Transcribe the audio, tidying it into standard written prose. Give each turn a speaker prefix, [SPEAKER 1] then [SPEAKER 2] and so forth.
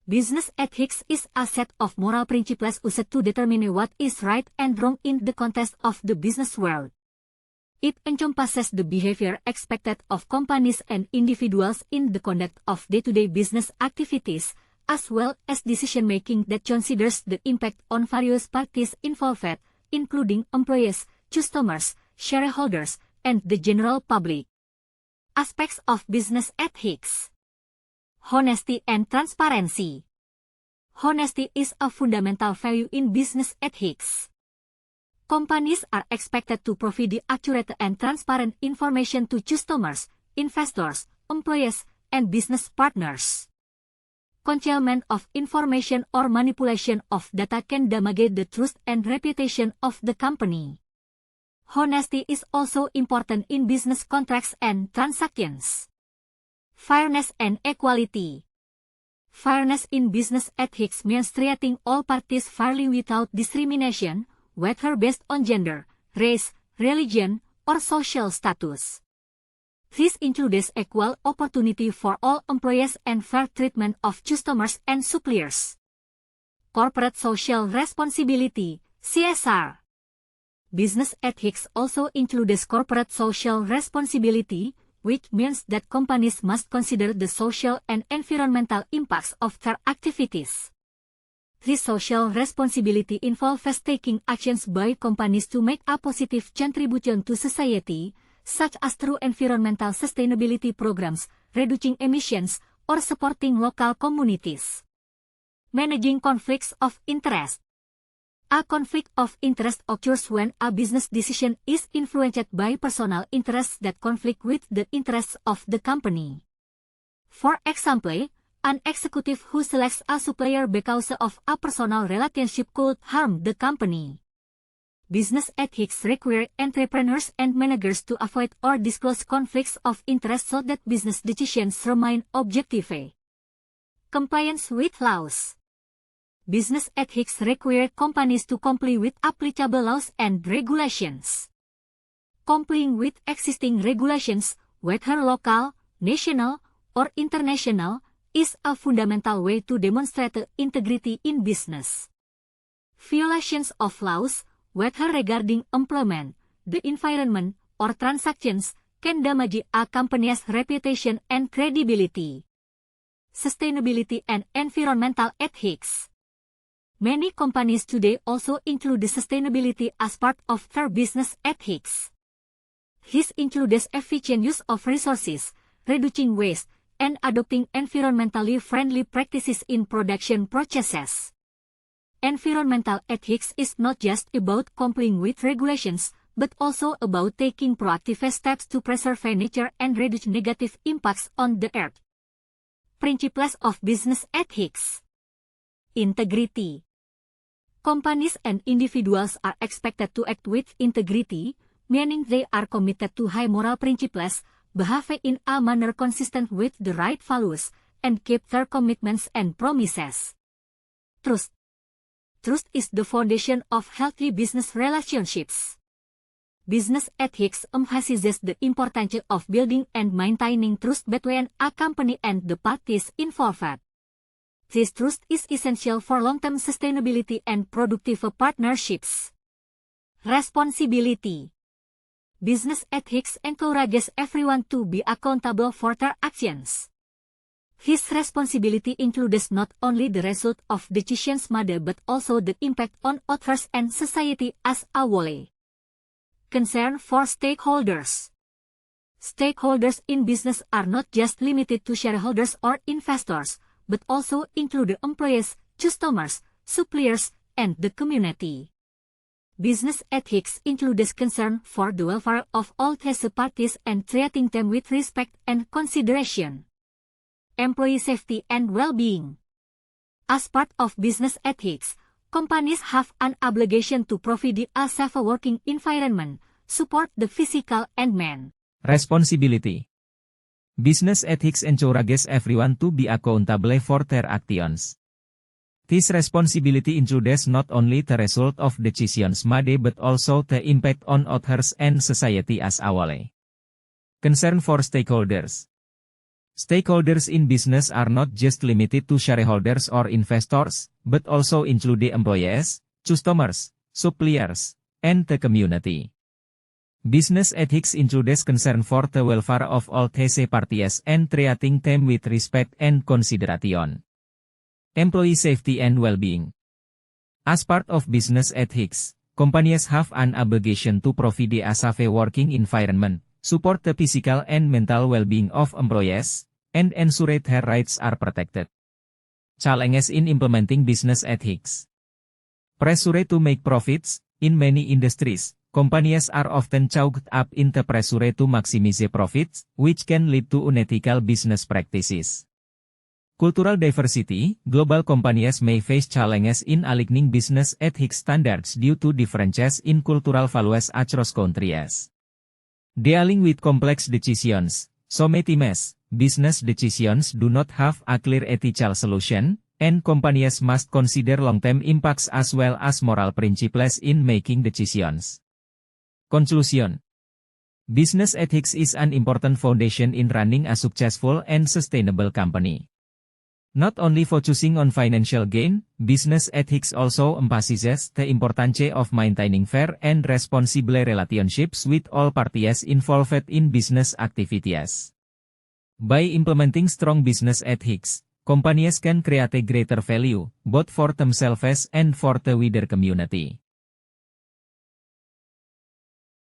[SPEAKER 1] Business ethics is a set of moral principles used to determine what is right and wrong in the context of the business world. It encompasses the behavior expected of companies and individuals in the conduct of day-to-day business activities, as well as decision-making that considers the impact on various parties involved, including employees, customers, shareholders, and the general public. Aspects of business ethics. Honesty and transparency. Honesty is a fundamental value in business ethics. Companies are expected to provide accurate and transparent information to customers, investors, employees, and business partners. Concealment of information or manipulation of data can damage the trust and reputation of the company. Honesty is also important in business contracts and transactions. Fairness and equality. Fairness in business ethics means treating all parties fairly without discrimination, whether based on gender, race, religion, or social status. This includes equal opportunity for all employees and fair treatment of customers and suppliers. Corporate social responsibility, CSR. Business ethics also includes corporate social responsibility, which means that companies must consider the social and environmental impacts of their activities. This social responsibility involves taking actions by companies to make a positive contribution to society, such as through environmental sustainability programs, reducing emissions, or supporting local communities. Managing conflicts of interest. A conflict of interest occurs when a business decision is influenced by personal interests that conflict with the interests of the company. For example, an executive who selects a supplier because of a personal relationship could harm the company. Business ethics require entrepreneurs and managers to avoid or disclose conflicts of interest so that business decisions remain objective. Compliance with laws. Business ethics require companies to comply with applicable laws and regulations. Complying with existing regulations, whether local, national, or international, is a fundamental way to demonstrate integrity in business. Violations of laws, whether regarding employment, the environment, or transactions, can damage a company's reputation and credibility. Sustainability and environmental ethics. Many companies today also include sustainability as part of their business ethics. This includes efficient use of resources, reducing waste, and adopting environmentally friendly practices in production processes. Environmental ethics is not just about complying with regulations, but also about taking proactive steps to preserve nature and reduce negative impacts on the earth. Principles of business ethics. Integrity. Companies and individuals are expected to act with integrity, meaning they are committed to high moral principles, behave in a manner consistent with the right values, and keep their commitments and promises. Trust. Trust is the foundation of healthy business relationships. Business ethics emphasizes the importance of building and maintaining trust between a company and the parties involved. This trust is essential for long-term sustainability and productive partnerships. Responsibility. Business ethics encourages everyone to be accountable for their actions. This responsibility includes not only the result of decisions made but also the impact on others and society as a whole. Concern for stakeholders. Stakeholders in business are not just limited to shareholders or investors, but also include employees, customers, suppliers, and the community. Business ethics includes concern for the welfare of all these parties and treating them with respect and consideration. Employee safety and well-being. As part of business ethics, companies have an obligation to provide a safe working environment, support the physical and mental
[SPEAKER 2] responsibility. Business ethics encourages everyone to be accountable for their actions. This responsibility includes not only the result of decisions made but also the impact on others and society as a whole. Concern for stakeholders. Stakeholders in business are not just limited to shareholders or investors, but also include the employees, customers, suppliers, and the community. Business ethics includes concern for the welfare of all these parties and treating them with respect and consideration. Employee safety and well-being. As part of business ethics, companies have an obligation to provide a safe working environment, support the physical and mental well-being of employees, and ensure their rights are protected. Challenges in implementing business ethics. Pressure to make profits. In many industries, companies are often caught up in the pressure to maximize profits, which can lead to unethical business practices. Cultural diversity. Global companies may face challenges in aligning business ethics standards due to differences in cultural values across countries. Dealing with complex decisions. Sometimes, business decisions do not have a clear ethical solution, and companies must consider long-term impacts as well as moral principles in making decisions. Conclusion. Business ethics is an important foundation in running a successful and sustainable company. Not only focusing on financial gain, business ethics also emphasizes the importance of maintaining fair and responsible relationships with all parties involved in business activities. By implementing strong business ethics, companies can create a greater value, both for themselves and for the wider community.